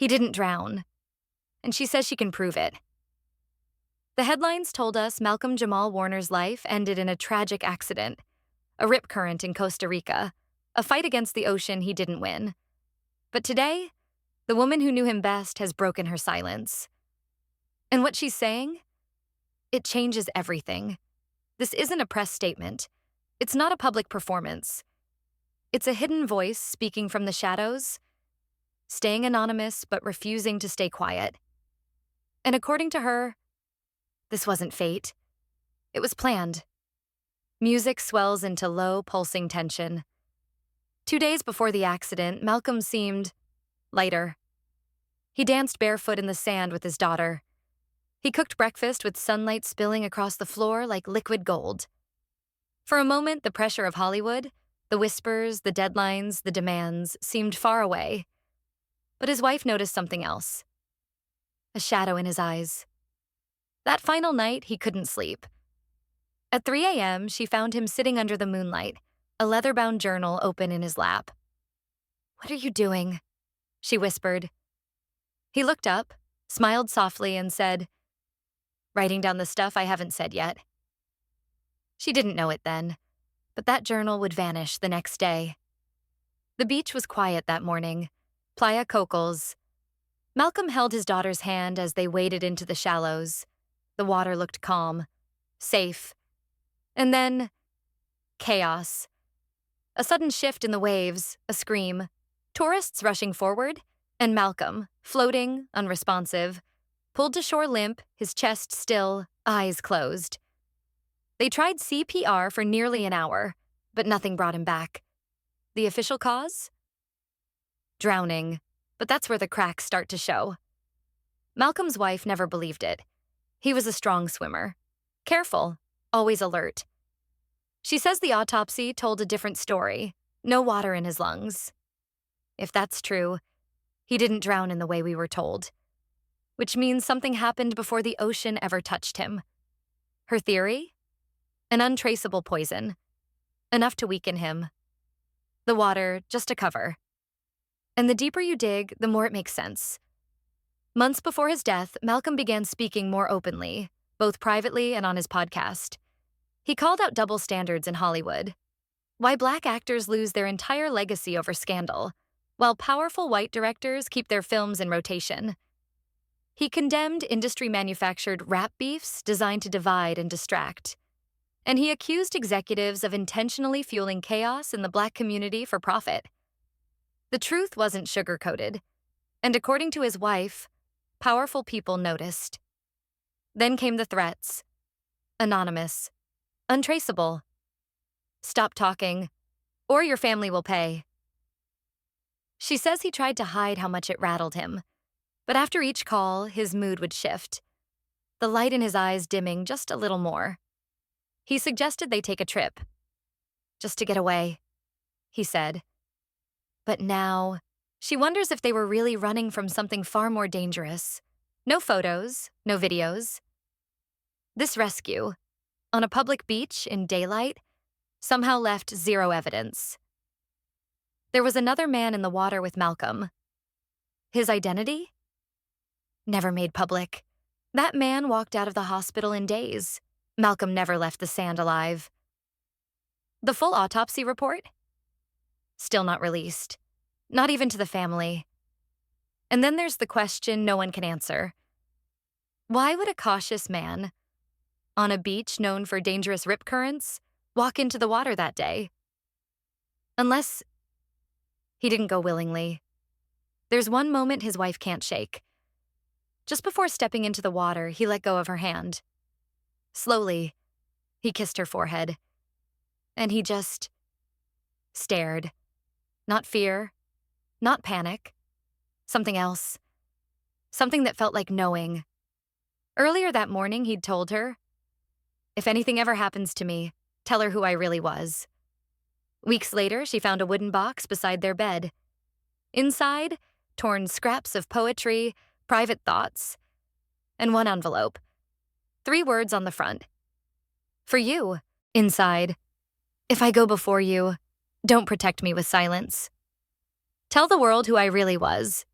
He didn't drown, and she says she can prove it. The headlines told us Malcolm-Jamal Warner's life ended in a tragic accident, a rip current in Costa Rica, a fight against the ocean he didn't win. But today, the woman who knew him best has broken her silence. And what she's saying? It changes everything. This isn't a press statement. It's not a public performance. It's a hidden voice speaking from the shadows, staying anonymous but refusing to stay quiet. And according to her, this wasn't fate. It was planned. Music swells into low, pulsing tension. 2 days before the accident, Malcolm seemed lighter. He danced barefoot in the sand with his daughter. He cooked breakfast with sunlight spilling across the floor like liquid gold. For a moment, the pressure of Hollywood, the whispers, the deadlines, the demands, seemed far away. But his wife noticed something else. A shadow in his eyes. That final night, he couldn't sleep. At 3 a.m., she found him sitting under the moonlight, a leather-bound journal open in his lap. "What are you doing?" she whispered. He looked up, smiled softly, and said, "Writing down the stuff I haven't said yet." She didn't know it then, but that journal would vanish the next day. The beach was quiet that morning. Playa Cocos. Malcolm held his daughter's hand as they waded into the shallows. The water looked calm, safe. And then, chaos. A sudden shift in the waves, a scream, tourists rushing forward, and Malcolm, floating, unresponsive, pulled to shore limp, his chest still, eyes closed. They tried CPR for nearly an hour, but nothing brought him back. The official cause? Drowning, but that's where the cracks start to show. Malcolm's wife never believed it. He was a strong swimmer. Careful, always alert. She says the autopsy told a different story. No water in his lungs. If that's true, he didn't drown in the way we were told. Which means something happened before the ocean ever touched him. Her theory? An untraceable poison. Enough to weaken him. The water, just a cover. And the deeper you dig, the more it makes sense. Months before his death, Malcolm began speaking more openly, both privately and on his podcast. He called out double standards in Hollywood. Why Black actors lose their entire legacy over scandal, while powerful white directors keep their films in rotation. He condemned industry-manufactured rap beefs designed to divide and distract. And he accused executives of intentionally fueling chaos in the Black community for profit. The truth wasn't sugar-coated, and according to his wife, powerful people noticed. Then came the threats. Anonymous. Untraceable. Stop talking, or your family will pay. She says he tried to hide how much it rattled him, but after each call, his mood would shift, the light in his eyes dimming just a little more. He suggested they take a trip. Just to get away, he said. But now, she wonders if they were really running from something far more dangerous. No photos, no videos. This rescue, on a public beach in daylight, somehow left zero evidence. There was another man in the water with Malcolm. His identity? Never made public. That man walked out of the hospital in days. Malcolm never left the sand alive. The full autopsy report? Still not released. Not even to the family. And then there's the question no one can answer. Why would a cautious man, on a beach known for dangerous rip currents, walk into the water that day? Unless he didn't go willingly. There's one moment his wife can't shake. Just before stepping into the water, he let go of her hand. Slowly, he kissed her forehead. And he just stared. Not fear, not panic. Something else. Something that felt like knowing. Earlier that morning, he'd told her, "If anything ever happens to me, tell her who I really was." Weeks later, she found a wooden box beside their bed. Inside, torn scraps of poetry, private thoughts, and one envelope. 3 words on the front. "For you," inside. "If I go before you, don't protect me with silence. Tell the world who I really was.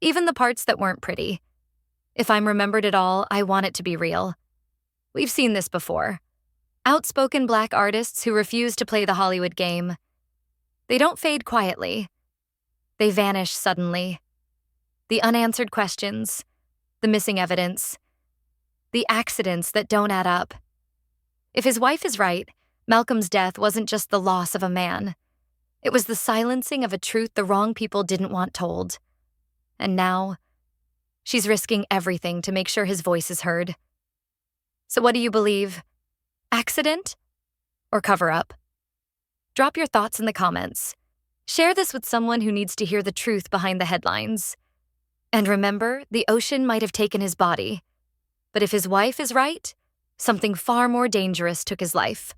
even the parts that weren't pretty. If I'm remembered at all, I want it to be real. We've seen this before. Outspoken Black artists who refuse to play the Hollywood game. They don't fade quietly. They vanish suddenly. The unanswered questions, the missing evidence, the accidents that don't add up. If his wife is right, Malcolm's death wasn't just the loss of a man. It was the silencing of a truth the wrong people didn't want told. And now, she's risking everything to make sure his voice is heard. So what do you believe? Accident or cover-up? Drop your thoughts in the comments. Share this with someone who needs to hear the truth behind the headlines. And remember, the ocean might have taken his body. But if his wife is right, something far more dangerous took his life.